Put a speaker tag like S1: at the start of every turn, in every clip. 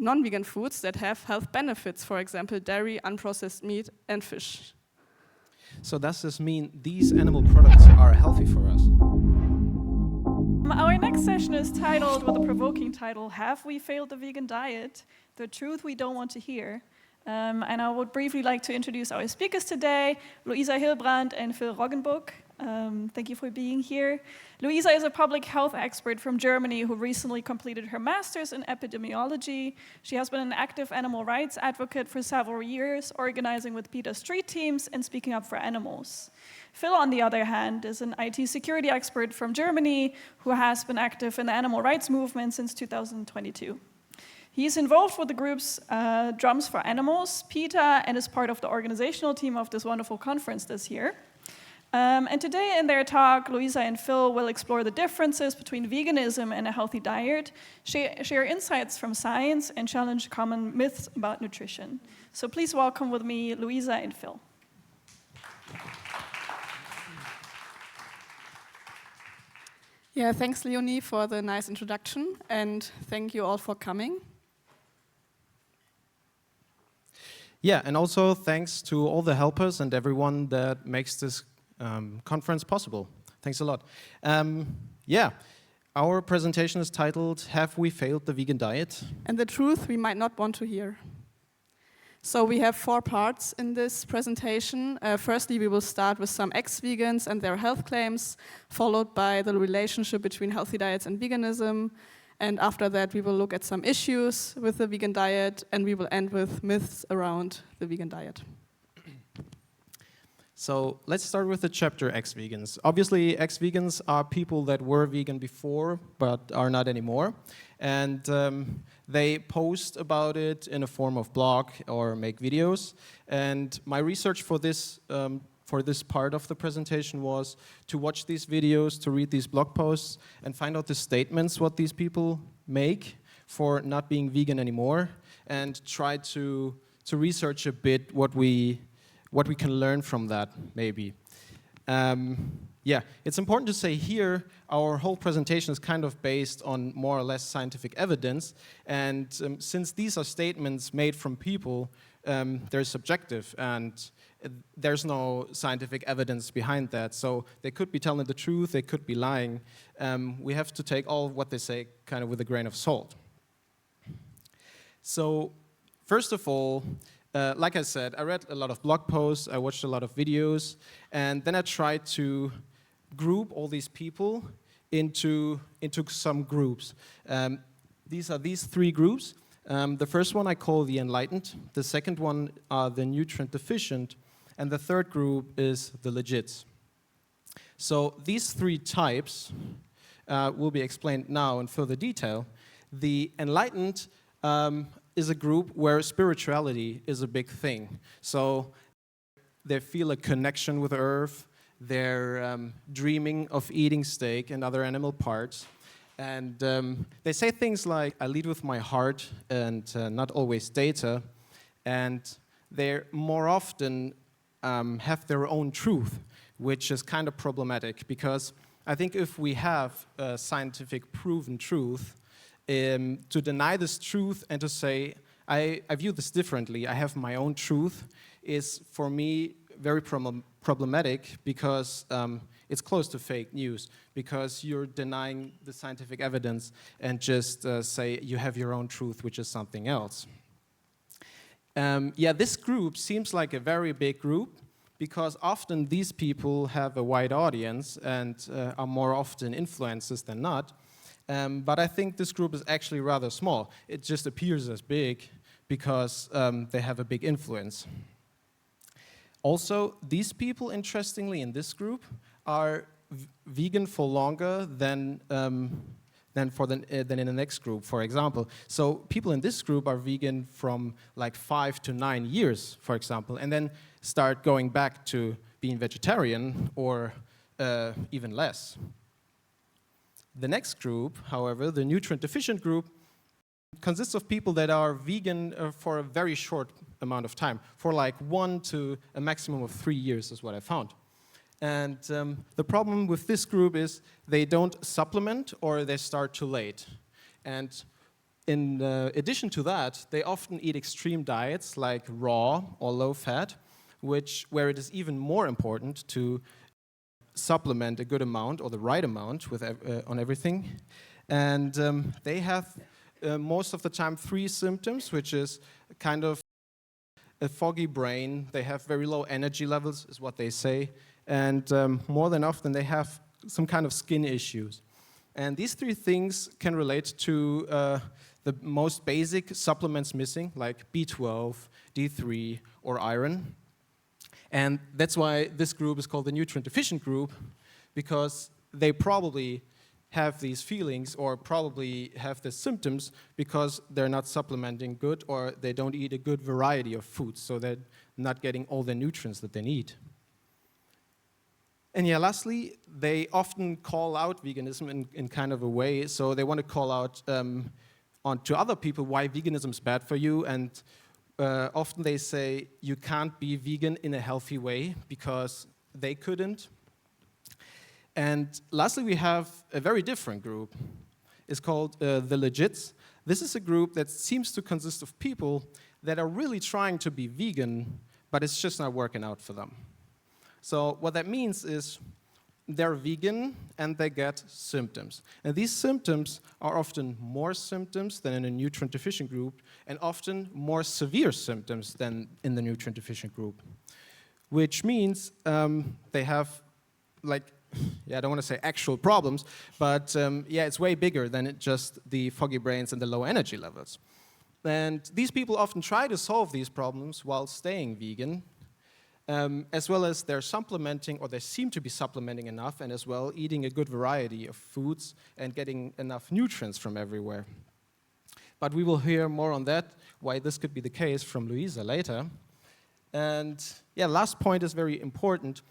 S1: non-vegan foods that have health benefits, for example, dairy, unprocessed meat, and fish.
S2: So does this mean these animal products are healthy for us?
S3: Our next session is titled, with a provoking title, Have We Failed the Vegan Diet? The Truth We Don't Want to Hear. And I would briefly like to introduce our speakers today, Luisa Hilbrand and Phil Roggenbuck. Thank you for being here. Luisa is a public health expert from Germany who recently completed her master's in epidemiology. She has been an active animal rights advocate for several years, organizing with PETA street teams and speaking up for animals. Phil, on the other hand, is an IT security expert from Germany who has been active in the animal rights movement since 2022. He is involved with the groups Drums for Animals, PETA, and is part of the organizational team of this wonderful conference this year. And today in their talk, Luisa and Phil will explore the differences between veganism and a healthy diet, share insights from science, and challenge common myths about nutrition. So please welcome with me Luisa and Phil.
S1: Yeah, thanks, Leonie, for the nice introduction, and thank you all for coming.
S2: Yeah, and also thanks to all the helpers and everyone that makes this conference possible. Thanks a lot. Yeah, our presentation is titled, Have We Failed the Vegan Diet?
S1: And the truth we might not want to hear. So we have 4 parts in this presentation. Firstly, we will start with some ex-vegans and their health claims, followed by the relationship between healthy diets and veganism. And after that, we will look at some issues with the vegan diet, and we will end with myths around the vegan diet.
S2: So let's start with the chapter ex-vegans. Obviously, ex-vegans are people that were vegan before, but are not anymore. And they post about it in a form of blog or make videos. And my research for this part of the presentation was to watch these videos, to read these blog posts, and find out the statements what these people make for not being vegan anymore, and try to research a bit what we can learn from that, maybe. Yeah, it's important to say here, our whole presentation is kind of based on more or less scientific evidence, and since these are statements made from people, they're subjective, and there's no scientific evidence behind that, so they could be telling the truth, they could be lying. We have to take all of what they say kind of with a grain of salt. So, first of all, like I said, I read a lot of blog posts, I watched a lot of videos, and then I tried to group all these people into some groups. These are these 3 groups. The first one I call the enlightened, the second one are the nutrient deficient, and the third group is the legits. So these 3 types will be explained now in further detail. The enlightened is a group where spirituality is a big thing. So they feel a connection with Earth, they're dreaming of eating steak and other animal parts, and they say things like, I lead with my heart and not always data, and they more often have their own truth, which is kind of problematic, because I think if we have a scientific proven truth, to deny this truth and to say, I view this differently, I have my own truth, is for me very problematic, because it's close to fake news, because you're denying the scientific evidence and just say you have your own truth, which is something else. Yeah, this group seems like a very big group, because often these people have a wide audience and are more often influencers than not. But I think this group is actually rather small. It just appears as big because they have a big influence. Also, these people, interestingly, in this group, are vegan for longer than in the next group, for example. So people in this group are vegan from like 5 to 9 years, for example, and then start going back to being vegetarian or even less. The next group, however, the nutrient deficient group, consists of people that are vegan for a very short amount of time, for like 1 to a maximum of 3 years is what I found. And the problem with this group is they don't supplement or they start too late. And in addition to that, they often eat extreme diets like raw or low fat, where it is even more important to supplement a good amount or the right amount with on everything. And they have most of the time 3 symptoms, which is kind of a foggy brain. They have very low energy levels, is what they say. And more than often, they have some kind of skin issues. And these 3 things can relate to the most basic supplements missing, like B12, D3, or iron. And that's why this group is called the nutrient deficient group, because they probably have these feelings or probably have the symptoms because they're not supplementing good or they don't eat a good variety of foods, so they're not getting all the nutrients that they need. And yeah, lastly, they often call out veganism in kind of a way, so they want to call out to other people why veganism is bad for you, and often they say you can't be vegan in a healthy way because they couldn't. And lastly, we have a very different group. It's called the Legits. This is a group that seems to consist of people that are really trying to be vegan, but it's just not working out for them. So what that means is they're vegan and they get symptoms. And these symptoms are often more symptoms than in a nutrient deficient group, and often more severe symptoms than in the nutrient deficient group. Which means they have, like, yeah, I don't want to say actual problems, but yeah, it's way bigger than just the foggy brains and the low energy levels. And these people often try to solve these problems while staying vegan, as well as they're supplementing, or they seem to be supplementing enough, and as well eating a good variety of foods and getting enough nutrients from everywhere. But we will hear more on that, why this could be the case, from Luisa later. And yeah, last point is very important.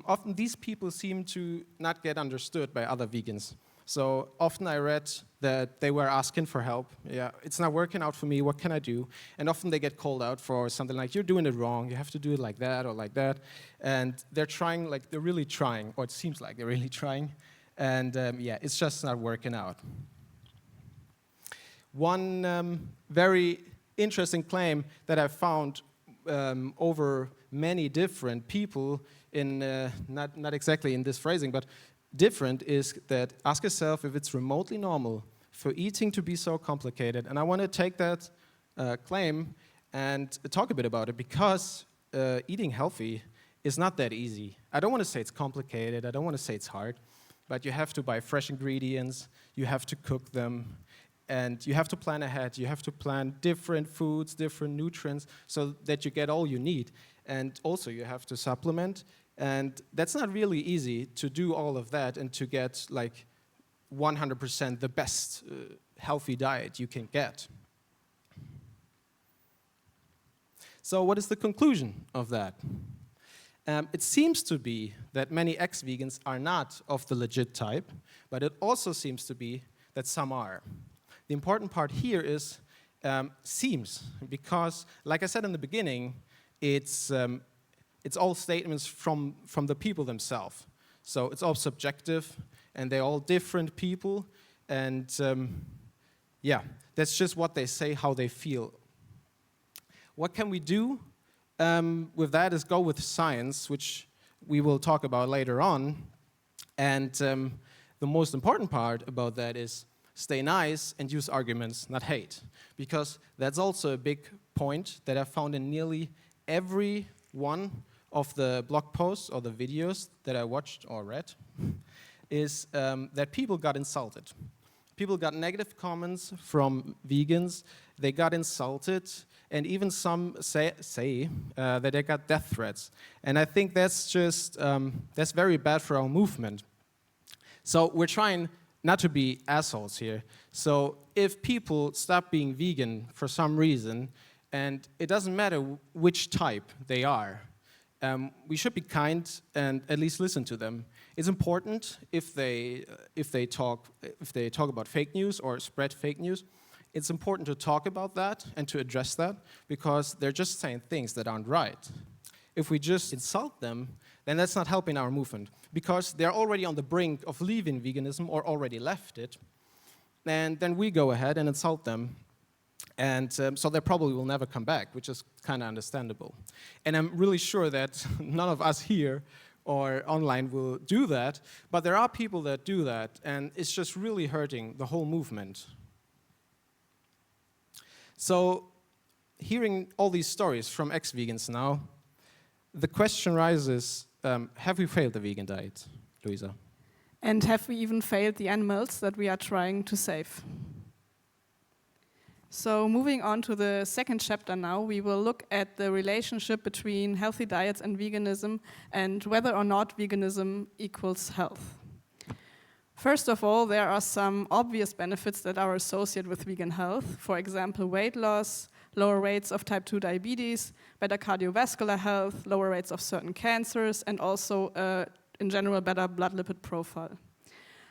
S2: Often these people seem to not get understood by other vegans. So often I read that they were asking for help. Yeah, it's not working out for me, what can I do? And often they get called out for something like, you're doing it wrong, you have to do it like that or like that. And they're trying, like they're really trying, or it seems like they're really trying. And yeah, it's just not working out. One very interesting claim that I found over many different people in, not exactly in this phrasing, but different, is that ask yourself if it's remotely normal for eating to be so complicated. And I want to take that claim and talk a bit about it, because eating healthy is not that easy. I don't want to say it's complicated, I don't want to say it's hard, but you have to buy fresh ingredients, you have to cook them, and you have to plan ahead. You have to plan different foods, different nutrients, so that you get all you need. And also you have to supplement. And that's not really easy to do all of that and to get like 100% the best healthy diet you can get. So what is the conclusion of that? It seems to be that many ex-vegans are not of the legit type, but it also seems to be that some are. The important part here is seems, because like I said in the beginning, it's all statements from the people themselves. So it's all subjective, and they're all different people, and yeah, that's just what they say, how they feel. What can we do with that is go with science, which we will talk about later on. And the most important part about that is stay nice and use arguments, not hate. Because that's also a big point that I found in nearly every one of the blog posts or the videos that I watched or read, is that people got insulted. People got negative comments from vegans, they got insulted, and even some say that they got death threats. And I think that's just, that's very bad for our movement. So we're trying not to be assholes here. So if people stop being vegan for some reason, and it doesn't matter which type they are, we should be kind and at least listen to them. It's important if they talk about fake news or spread fake news. It's important to talk about that and to address that, because they're just saying things that aren't right. If we just insult them, then that's not helping our movement, because they're already on the brink of leaving veganism or already left it. and then we go ahead and insult them. And so they probably will never come back, which is kind of understandable. And I'm really sure that none of us here or online will do that, but there are people that do that, and it's just really hurting the whole movement. So, hearing all these stories from ex-vegans now, the question rises, have we failed the vegan diet, Luisa?
S1: And have we even failed the animals that we are trying to save? So moving on to the second chapter now, we will look at the relationship between healthy diets and veganism and whether or not veganism equals health. First of all, there are some obvious benefits that are associated with vegan health. For example, weight loss, lower rates of type 2 diabetes, better cardiovascular health, lower rates of certain cancers, and also, in general, better blood lipid profile.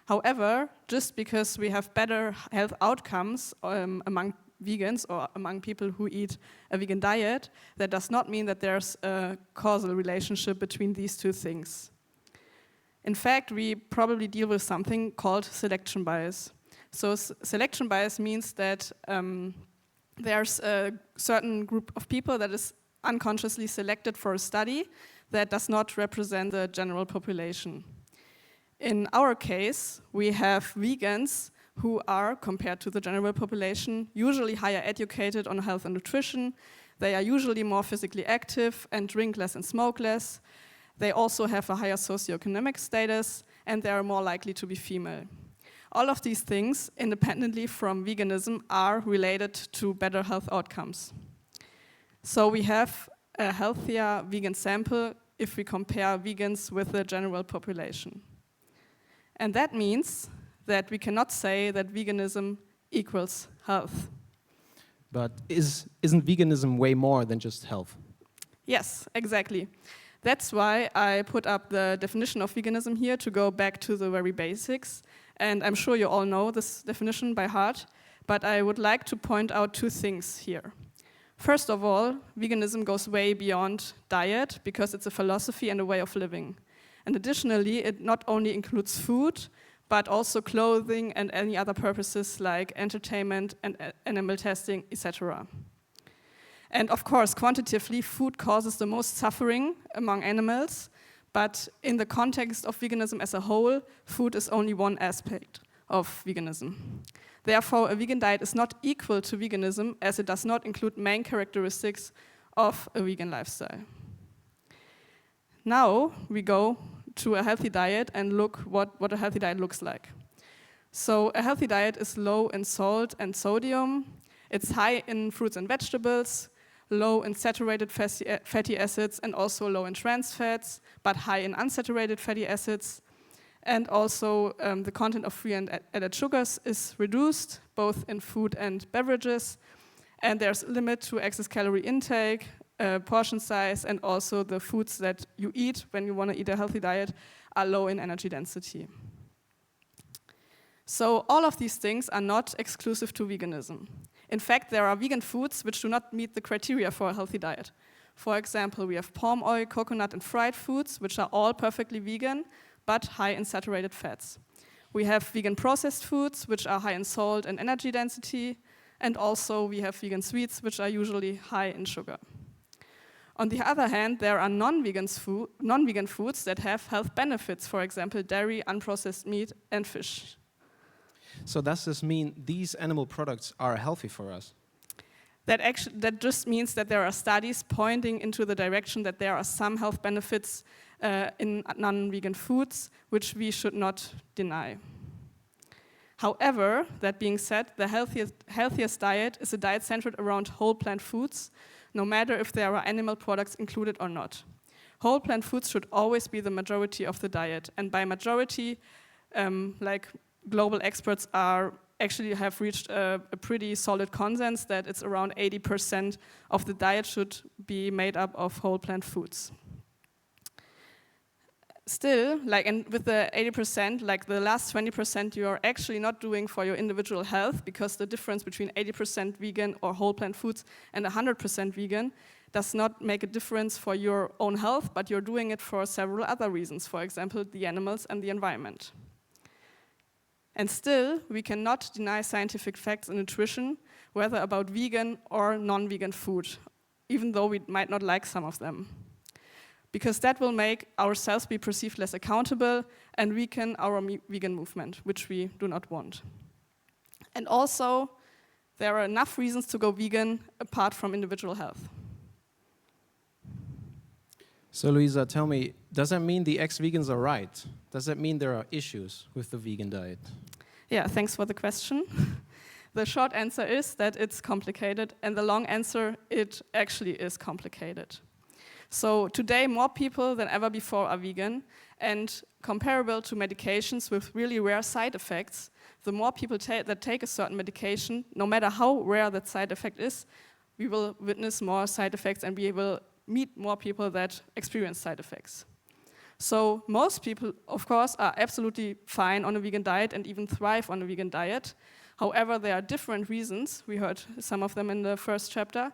S1: However, just because we have better health outcomes among vegans or among people who eat a vegan diet, that does not mean that there's a causal relationship between these two things. In fact, we probably deal with something called selection bias. So selection bias means that there's a certain group of people that is unconsciously selected for a study that does not represent the general population. In our case, we have vegans who are, compared to the general population, usually higher educated on health and nutrition. They are usually more physically active and drink less and smoke less. They also have a higher socioeconomic status, and they are more likely to be female. All of these things, independently from veganism, are related to better health outcomes. So we have a healthier vegan sample if we compare vegans with the general population. And that means that we cannot say that veganism equals health.
S2: But isn't veganism way more than just health?
S1: Yes, exactly. That's why I put up the definition of veganism here to go back to the very basics. And I'm sure you all know this definition by heart, but I would like to point out two things here. First of all, veganism goes way beyond diet because it's a philosophy and a way of living. And additionally, it not only includes food, but also clothing and any other purposes like entertainment and animal testing, etc. And of course, quantitatively, food causes the most suffering among animals, but in the context of veganism as a whole, food is only one aspect of veganism. Therefore, a vegan diet is not equal to veganism as it does not include main characteristics of a vegan lifestyle. Now we go to a healthy diet and look what a healthy diet looks like. So a healthy diet is low in salt and sodium. It's high in fruits and vegetables, low in saturated fatty acids, and also low in trans fats, but high in unsaturated fatty acids. And also the content of free and added sugars is reduced, both in food and beverages. And there's a limit to excess calorie intake, portion size, and also the foods that you eat when you want to eat a healthy diet are low in energy density. So all of these things are not exclusive to veganism. In fact, there are vegan foods which do not meet the criteria for a healthy diet. For example, we have palm oil, coconut, and fried foods, which are all perfectly vegan, but high in saturated fats. We have vegan processed foods, which are high in salt and energy density, and also we have vegan sweets, which are usually high in sugar. On the other hand, there are non-vegan foods that have health benefits, for example, dairy, unprocessed meat, and fish.
S2: So does this mean these animal products are healthy for us?
S1: That just means that there are studies pointing into the direction that there are some health benefits in non-vegan foods, which we should not deny. However, that being said, the healthiest diet is a diet centered around whole plant foods, no matter if there are animal products included or not. Whole plant foods should always be the majority of the diet, and by majority, like global experts actually have reached a pretty solid consensus that it's around 80% of the diet should be made up of whole plant foods. Still, and with the 80%, the last 20% you are actually not doing for your individual health, because the difference between 80% vegan or whole plant foods and 100% vegan does not make a difference for your own health, but you're doing it for several other reasons, for example, the animals and the environment. And still, we cannot deny scientific facts in nutrition, whether about vegan or non-vegan food, even though we might not like some of them. Because that will make ourselves be perceived less accountable and weaken our vegan movement, which we do not want. And also, there are enough reasons to go vegan apart from individual health.
S2: So Luisa, tell me, does that mean the ex-vegans are right? Does that mean there are issues with the vegan diet?
S1: Yeah, thanks for the question. The short answer is that it's complicated, and the long answer, it actually is complicated. So today, more people than ever before are vegan, and comparable to medications with really rare side effects, the more people that take a certain medication, no matter how rare that side effect is, we will witness more side effects and we will meet more people that experience side effects. So most people, of course, are absolutely fine on a vegan diet and even thrive on a vegan diet. However, there are different reasons, we heard some of them in the first chapter,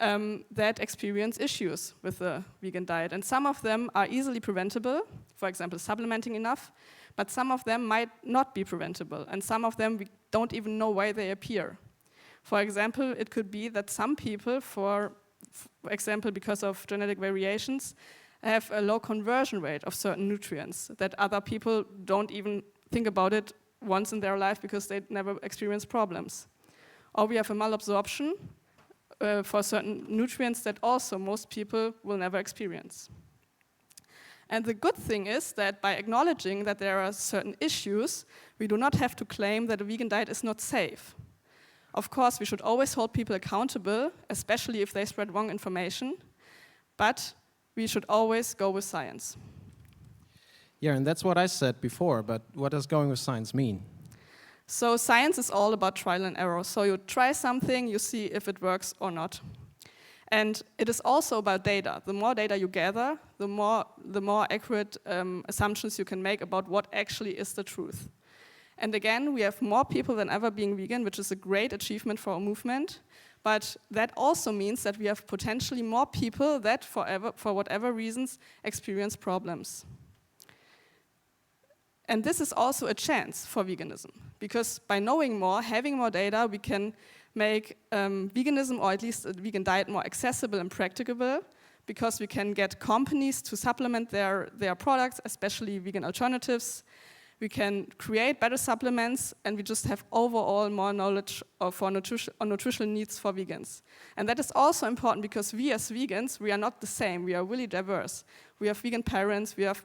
S1: that experience issues with the vegan diet. And some of them are easily preventable, for example, supplementing enough, but some of them might not be preventable, and some of them we don't even know why they appear. For example, it could be that some people, for example, because of genetic variations, have a low conversion rate of certain nutrients that other people don't even think about it once in their life because they never experience problems. Or we have a malabsorption for certain nutrients that also most people will never experience. And the good thing is that by acknowledging that there are certain issues, we do not have to claim that a vegan diet is not safe. Of course, we should always hold people accountable, especially if they spread wrong information, but we should always go with science.
S2: Yeah, and that's what I said before, but what does going with science mean?
S1: So science is all about trial and error. So you try something, you see if it works or not. And it is also about data. The more data you gather, the more accurate assumptions you can make about what actually is the truth. And again, we have more people than ever being vegan, which is a great achievement for our movement. But that also means that we have potentially more people that, for whatever reasons, experience problems. And this is also a chance for veganism, because by knowing more, having more data, we can make veganism, or at least a vegan diet, more accessible and practicable, because we can get companies to supplement their products, especially vegan alternatives. We can create better supplements, and we just have overall more knowledge on nutritional needs for vegans. And that is also important because we as vegans, we are not the same. We are really diverse. We have vegan parents, we have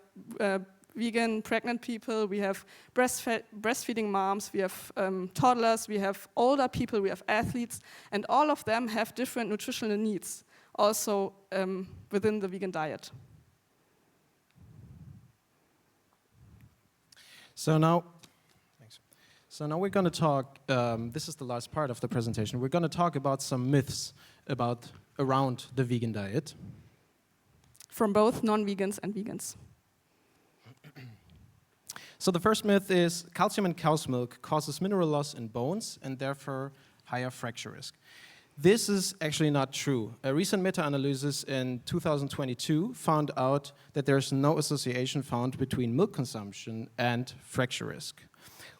S1: vegan pregnant people, we have breastfeeding moms, we have toddlers, we have older people, we have athletes, and all of them have different nutritional needs also within the vegan diet.
S2: So now we're going to talk, this is the last part of the presentation, we're going to talk about some myths around the vegan diet.
S1: From both non-vegans and vegans.
S2: So the first myth is calcium in cow's milk causes mineral loss in bones and therefore higher fracture risk. This is actually not true. A recent meta-analysis in 2022 found out that there's no association found between milk consumption and fracture risk.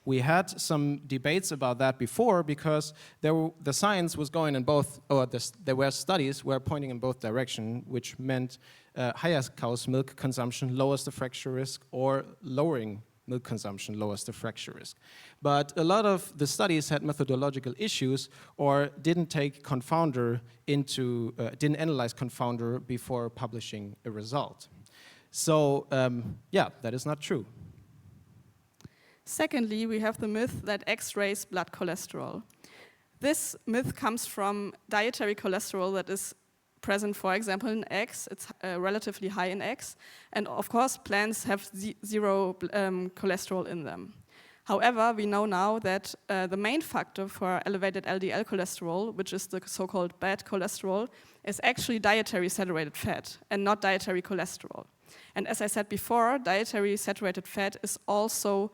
S2: We had some debates about that before because the science was going in both, or there were studies were pointing in both directions, which meant higher cow's milk consumption lowers the fracture risk, or lowering milk consumption lowers the fracture risk. But a lot of the studies had methodological issues or didn't take confounder didn't analyze confounder before publishing a result. So, yeah, that is not true.
S1: Secondly, we have the myth that eggs raise blood cholesterol. This myth comes from dietary cholesterol that is present, for example, in eggs. It's relatively high in eggs. And of course, plants have zero cholesterol in them. However, we know now that the main factor for elevated LDL cholesterol, which is the so-called bad cholesterol, is actually dietary saturated fat and not dietary cholesterol. And as I said before, dietary saturated fat is also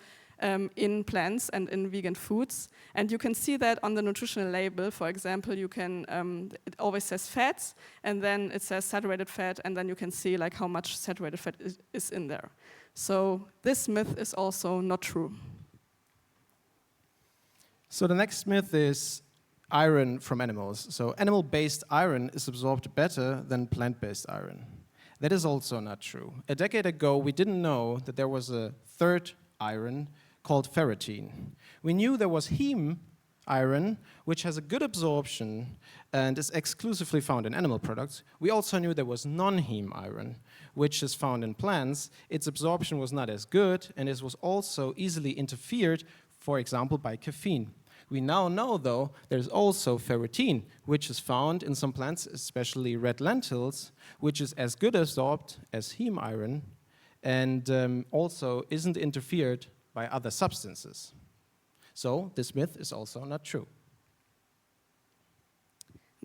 S1: in plants and in vegan foods. And you can see that on the nutritional label. For example, you can, it always says fats, and then it says saturated fat, and then you can see like how much saturated fat is in there. So this myth is also not true.
S2: So the next myth is iron from animals. So animal-based iron is absorbed better than plant-based iron. That is also not true. A decade ago, we didn't know that there was a third iron called ferritin. We knew there was heme iron, which has a good absorption and is exclusively found in animal products. We also knew there was non-heme iron, which is found in plants. Its absorption was not as good, and it was also easily interfered, for example, by caffeine. We now know, though, there's also ferritin, which is found in some plants, especially red lentils, which is as good absorbed as heme iron, and also isn't interfered by other substances. So this myth is also not true.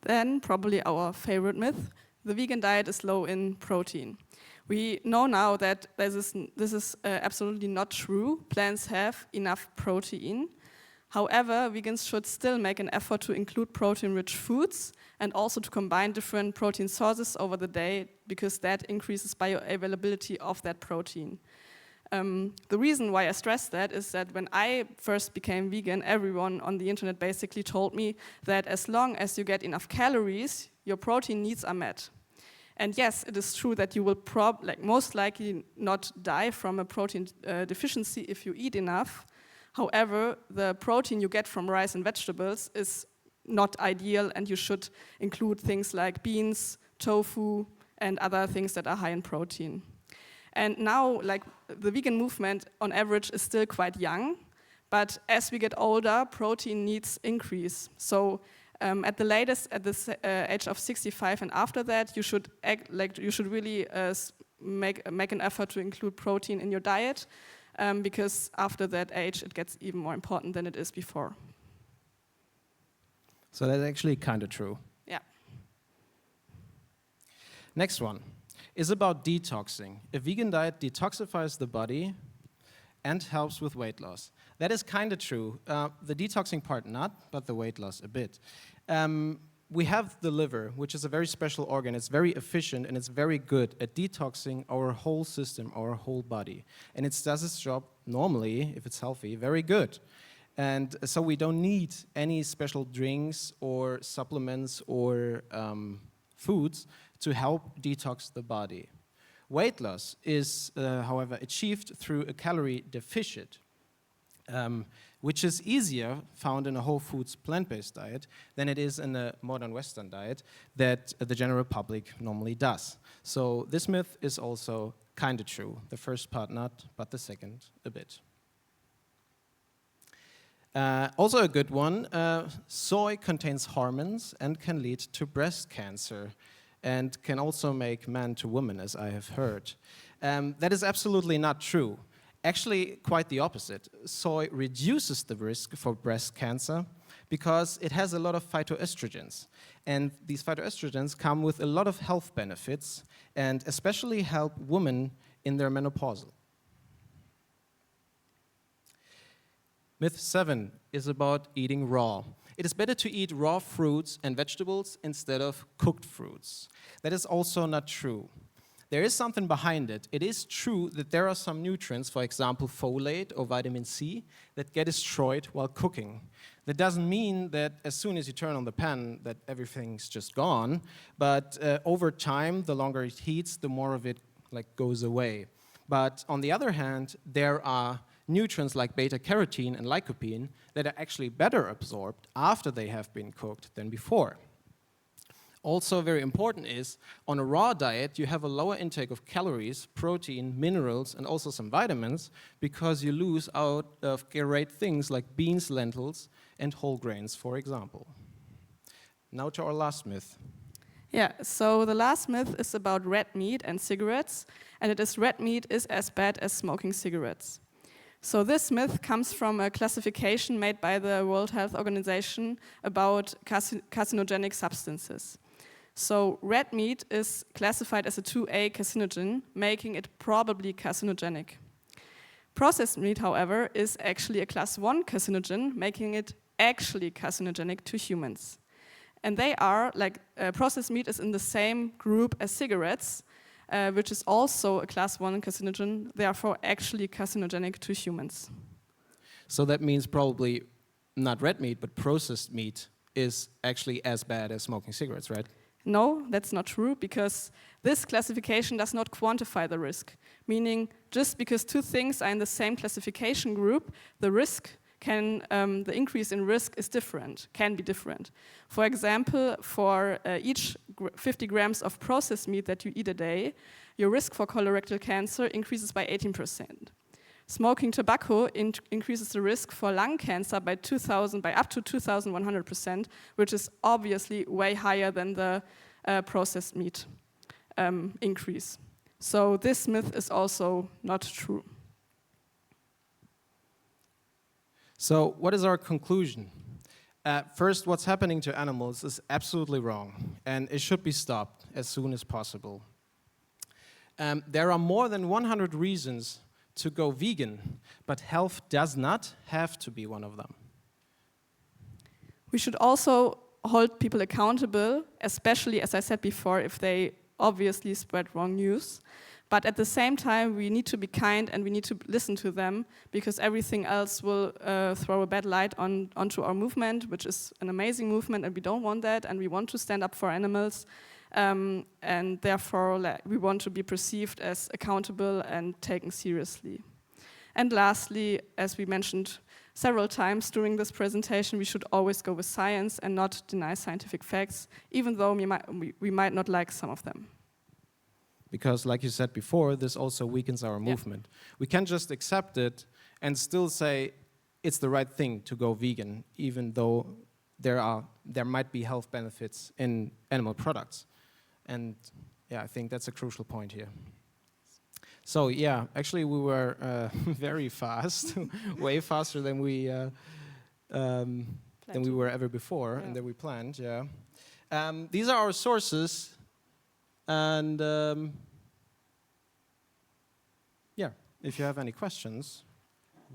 S1: Then, probably our favorite myth, the vegan diet is low in protein. We know now that this is absolutely not true. Plants have enough protein. However, vegans should still make an effort to include protein-rich foods and also to combine different protein sources over the day, because that increases bioavailability of that protein. The reason why I stress that is that when I first became vegan, everyone on the internet basically told me that as long as you get enough calories, your protein needs are met. And yes, it is true that you will most likely not die from a protein deficiency if you eat enough. However, the protein you get from rice and vegetables is not ideal, and you should include things like beans, tofu, and other things that are high in protein. And now, the vegan movement on average is still quite young, but as we get older, protein needs increase. So at the latest, at the age of 65 and after that, you should really make an effort to include protein in your diet, because after that age, it gets even more important than it is before.
S2: So that's actually kind of true.
S1: Yeah.
S2: Next one is about detoxing. A vegan diet detoxifies the body and helps with weight loss. That is kind of true. The detoxing part not, but the weight loss a bit. We have the liver, which is a very special organ. It's very efficient and it's very good at detoxing our whole system, our whole body. And it does its job normally, if it's healthy, very good. And so we don't need any special drinks or supplements or foods to help detox the body. Weight loss is, however, achieved through a calorie deficit, which is easier found in a whole foods plant-based diet than it is in a modern Western diet that the general public normally does. So this myth is also kind of true. The first part not, but the second a bit. Also a good one, soy contains hormones and can lead to breast cancer and can also make man to woman, as I have heard. That is absolutely not true. Actually, quite the opposite. Soy reduces the risk for breast cancer because it has a lot of phytoestrogens. And these phytoestrogens come with a lot of health benefits and especially help women in their menopausal. Myth 7 is about eating raw. It is better to eat raw fruits and vegetables instead of cooked fruits. That is also not true. There is something behind it. It is true that there are some nutrients, for example, folate or vitamin C, that get destroyed while cooking. That doesn't mean that as soon as you turn on the pan that everything's just gone, but over time, the longer it heats, the more of it goes away. But on the other hand, there are nutrients like beta-carotene and lycopene that are actually better absorbed after they have been cooked than before. Also very important is, on a raw diet, you have a lower intake of calories, protein, minerals, and also some vitamins because you lose out of great things like beans, lentils, and whole grains, for example. Now to our last myth.
S1: Yeah, so the last myth is about red meat and cigarettes, and it is red meat is as bad as smoking cigarettes. So this myth comes from a classification made by the World Health Organization about carcinogenic substances. So red meat is classified as a 2A carcinogen, making it probably carcinogenic. Processed meat, however, is actually a class 1 carcinogen, making it actually carcinogenic to humans. And they are, processed meat is in the same group as cigarettes, which is also a class 1 carcinogen, therefore actually carcinogenic to humans.
S2: So that means probably not red meat, but processed meat is actually as bad as smoking cigarettes, right?
S1: No, that's not true, because this classification does not quantify the risk. Meaning, just because two things are in the same classification group, the increase in risk is different, can be different. For example, for each 50 grams of processed meat that you eat a day, your risk for colorectal cancer increases by 18%. Smoking tobacco increases the risk for lung cancer by up to 2,100%, which is obviously way higher than the processed meat increase. So this myth is also not true.
S2: So what is our conclusion? First, what's happening to animals is absolutely wrong, and it should be stopped as soon as possible. There are more than 100 reasons to go vegan, but health does not have to be one of them.
S1: We should also hold people accountable, especially, as I said before, if they obviously spread wrong news. But at the same time, we need to be kind and we need to listen to them, because everything else will throw a bad light onto our movement, which is an amazing movement, and we don't want that, and we want to stand up for animals. And therefore, we want to be perceived as accountable and taken seriously. And lastly, as we mentioned several times during this presentation, we should always go with science and not deny scientific facts, even though we might not like some of them.
S2: Because, like you said before, this also weakens our movement. We can't just accept it and still say it's the right thing to go vegan, even though there might be health benefits in animal products. And yeah, I think that's a crucial point here. So yeah, actually we were very fast, way faster than we were ever before, and than we planned. Yeah, these are our sources, and yeah, if you have any questions,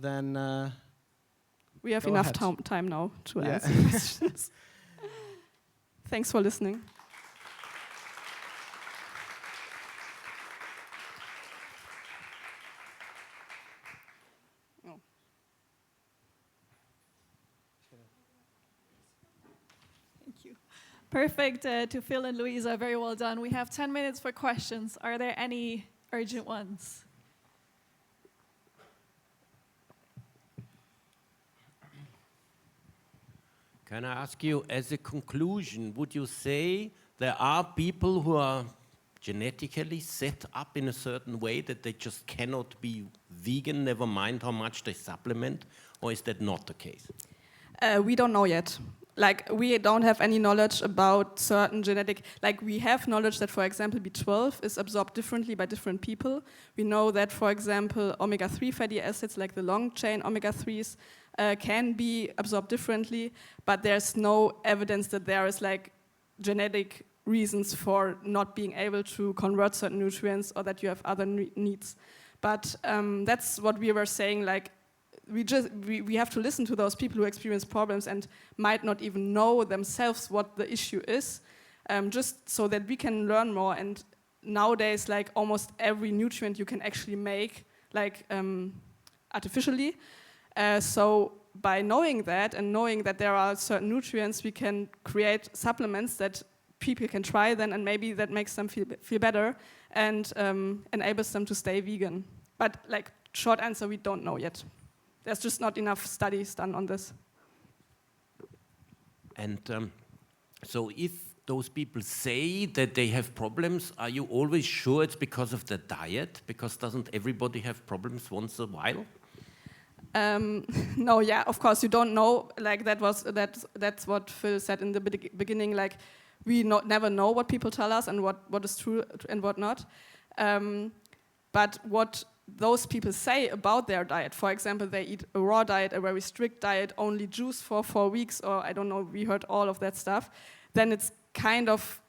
S2: then
S1: we have enough time now to answer questions. Thanks for listening.
S3: Perfect to Phil and Luisa, very well done. We have 10 minutes for questions. Are there any urgent ones?
S4: Can I ask you, as a conclusion, would you say there are people who are genetically set up in a certain way that they just cannot be vegan, never mind how much they supplement, or is that not the case?
S1: We don't know yet. Like, we don't have any knowledge about certain genetic, like we have knowledge that, for example, B12 is absorbed differently by different people. We know that, for example, omega-3 fatty acids, like the long-chain omega-3s, can be absorbed differently, but there's no evidence that there is like genetic reasons for not being able to convert certain nutrients or that you have other needs. But that's what we were saying, like, we have to listen to those people who experience problems and might not even know themselves what the issue is, just so that we can learn more. And nowadays, like, almost every nutrient you can actually make, like, artificially. So by knowing that and knowing that there are certain nutrients, we can create supplements that people can try then, and maybe that makes them feel better and enables them to stay vegan. But, like, short answer, we don't know yet. There's just not enough studies done on this.
S4: And so if those people say that they have problems, are you always sure it's because of the diet? Because doesn't everybody have problems once in a while?
S1: No, yeah, of course, you don't know. Like, that's what Phil said in the beginning. Like, we never know what people tell us and what is true and what not. But what those people say about their diet, for example, they eat a raw diet, a very strict diet, only juice for 4 weeks, or I don't know, we heard all of that stuff, then it's kind of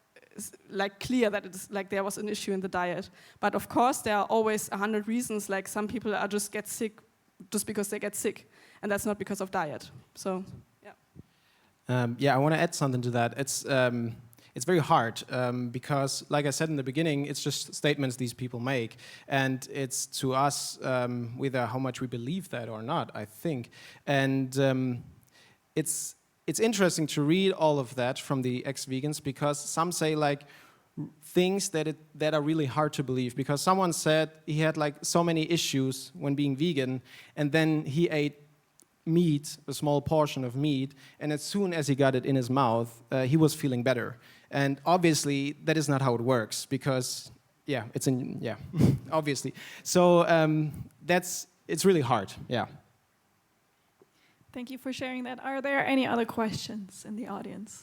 S1: like clear that it's like there was an issue in the diet. But of course, there are always 100 reasons, like some people are just get sick just because they get sick, and that's not because of diet. So, yeah.
S2: Yeah, I want to add something to that. It's very hard because, like I said in the beginning, it's just statements these people make, and it's to us whether how much we believe that or not, I think. And it's interesting to read all of that from the ex-vegans, because some say like things that are really hard to believe, because someone said he had like so many issues when being vegan, and then he ate meat, a small portion of meat, and as soon as he got it in his mouth, he was feeling better. And obviously that is not how it works, because obviously. So it's really hard, yeah.
S3: Thank you for sharing that. Are there any other questions in the audience?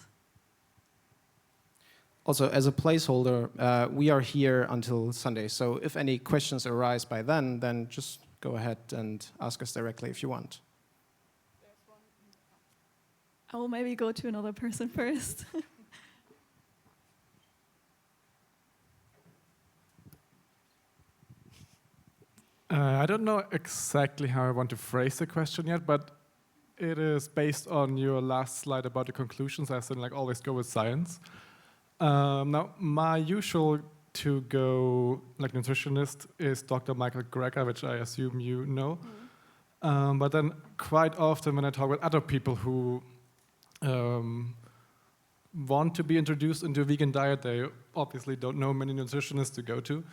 S2: Also, as a placeholder, we are here until Sunday, so if any questions arise by then just go ahead and ask us directly if you want.
S3: I will maybe go to another person first.
S5: I don't know exactly how I want to phrase the question yet, but it is based on your last slide about the conclusions, as in like always go with science. Now, my usual to-go like nutritionist is Dr. Michael Greger, which I assume you know. But then quite often when I talk with other people who want to be introduced into a vegan diet, they obviously don't know many nutritionists to go to.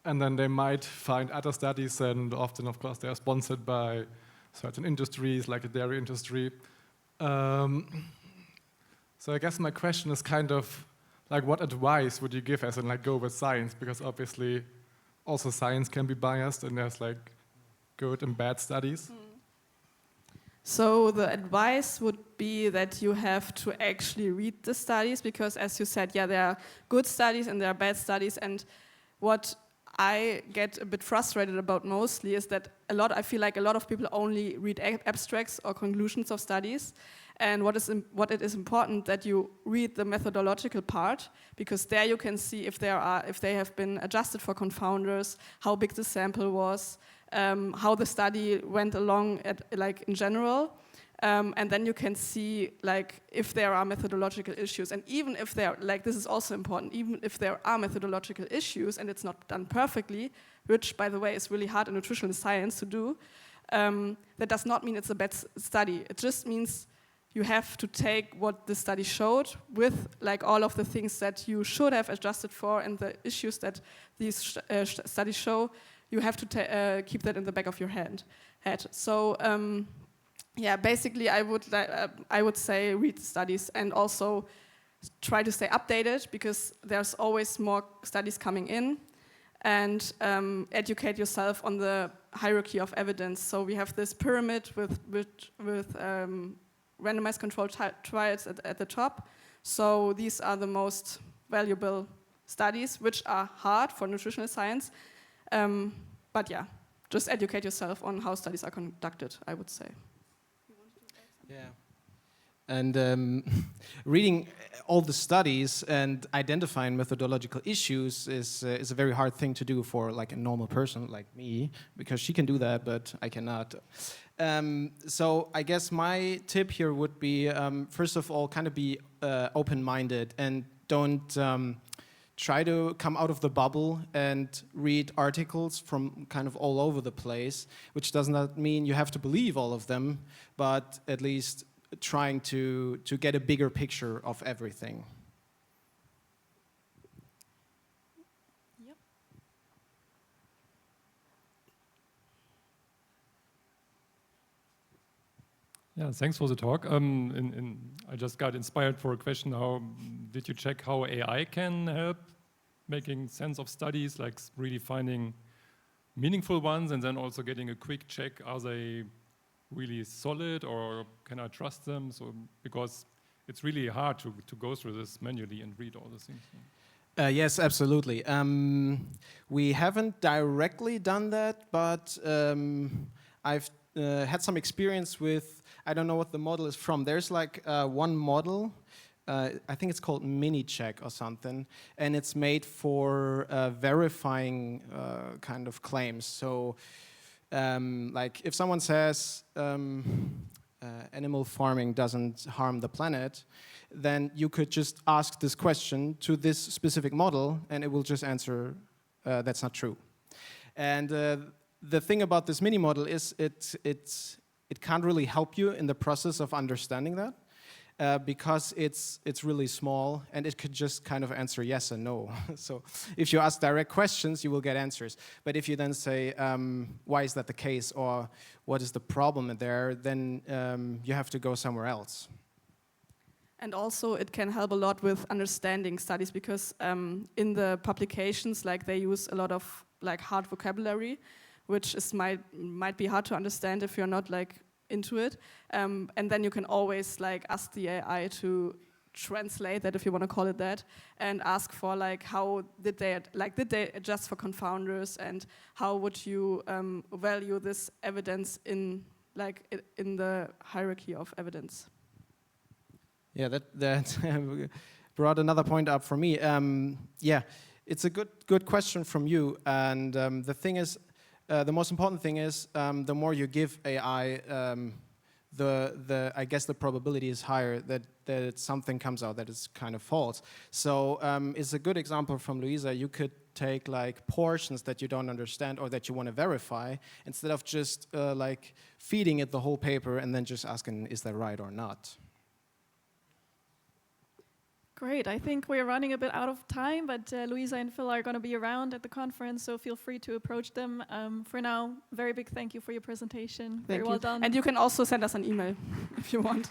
S5: And then they might find other studies, and often, of course, they are sponsored by certain industries, like the dairy industry. So I guess my question is kind of like, what advice would you give as in like go with science? Because obviously also science can be biased, and there's like good and bad studies.
S1: So the advice would be that you have to actually read the studies, because as you said, yeah, there are good studies and there are bad studies, and what I get a bit frustrated about mostly is that I feel like a lot of people only read abstracts or conclusions of studies, and what it is important that you read the methodological part, because there you can see if they have been adjusted for confounders, how big the sample was, how the study went along in general, and then you can see like if there are methodological issues, and even if there this is also important, even if there are methodological issues and it's not done perfectly, which by the way is really hard in nutritional science to do, that does not mean it's a bad study. It just means you have to take what the study showed with like all of the things that you should have adjusted for and the issues that these studies show. You have to keep that in the back of your head. So yeah, basically I would say read the studies and also try to stay updated, because there's always more studies coming in, and educate yourself on the hierarchy of evidence. So we have this pyramid with randomized controlled trials at the top. So these are the most valuable studies, which are hard for nutritional science. But yeah, just educate yourself on how studies are conducted, I would say.
S2: Yeah. And reading all the studies and identifying methodological issues is a very hard thing to do for like a normal person like me, because she can do that, but I cannot. So I guess my tip here would be, first of all, kind of be open-minded and don't try to come out of the bubble and read articles from kind of all over the place, which does not mean you have to believe all of them, but at least trying to get a bigger picture of everything.
S3: Yep.
S6: Yeah, thanks for the talk. I just got inspired for a question. How did you check how AI can help making sense of studies, like really finding meaningful ones, and then also getting a quick check, are they really solid or can I trust them? So because it's really hard to go through this manually and read all the things.
S2: Yes, absolutely. We haven't directly done that, but I've had some experience with, I don't know what the model is from. There's like one model, I think it's called Mini-Check or something, and it's made for verifying kind of claims. So like if someone says animal farming doesn't harm the planet, then you could just ask this question to this specific model and it will just answer that's not true. And the thing about this mini model is it's it can't really help you in the process of understanding that. Because it's really small and it could just kind of answer yes and no. So if you ask direct questions, you will get answers. But if you then say, why is that the case, or what is the problem there, then you have to go somewhere else.
S1: And also it can help a lot with understanding studies, because in the publications, like, they use a lot of like hard vocabulary, which might be hard to understand if you're not like into it, and then you can always like ask the AI to translate that, if you want to call it that, and ask for like how did they adjust for confounders, and how would you value this evidence in the hierarchy of evidence.
S2: Yeah, that brought another point up for me. Yeah, it's a good question from you, and the thing is, the most important thing is, the more you give AI, I guess the probability is higher that something comes out that is kind of false. So it's a good example from Luisa. You could take like portions that you don't understand or that you want to verify, instead of just like feeding it the whole paper and then just asking, is that right or not?
S3: Great. I think we're running a bit out of time, but Luisa and Phil are going to be around at the conference, so feel free to approach them. For now, very big thank you for your presentation. Very well done.
S1: And you can also send us an email if you want.